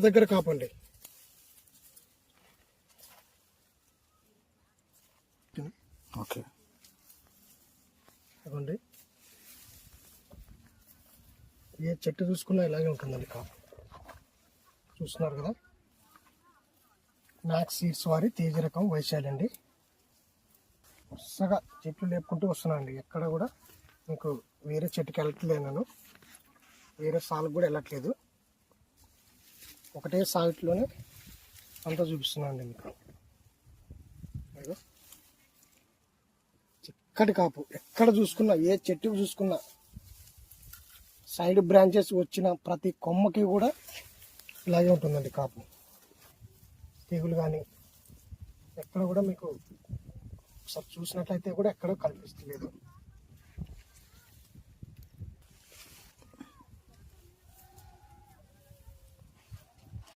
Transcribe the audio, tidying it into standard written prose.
దగ్గర కాపండి. ఓకే, అదండి ఏ చెట్టు చూసుకున్నా ఇలాగే ఉంటుందండి కాపు. చూస్తున్నారు కదా, మ్యాక్స్ సీడ్స్ వారి తేజ రకం వైశాలి అండి. వరుసగా చెట్లు లేపుకుంటూ వస్తున్నానండి. ఎక్కడ కూడా మీకు వేరే చెట్టుకి వెళ్ళట్లేదు, నేను వేరే సాలకు కూడా వెళ్ళట్లేదు. ఒకటే సాగులోనే అంతా చూపిస్తున్నానండి మీకు. చిక్కటి కాపు ఎక్కడ చూసుకున్నా, ఏ చెట్టుకు చూసుకున్నా, సైడ్ బ్రాంచెస్ వచ్చిన ప్రతి కొమ్మకి కూడా ఇలాగే ఉంటుందండి కాపు. తీగులు కానీ ఎక్కడ కూడా మీకు ఒకసారి చూసినట్లయితే కూడా ఎక్కడో కనిపిస్తలేదు.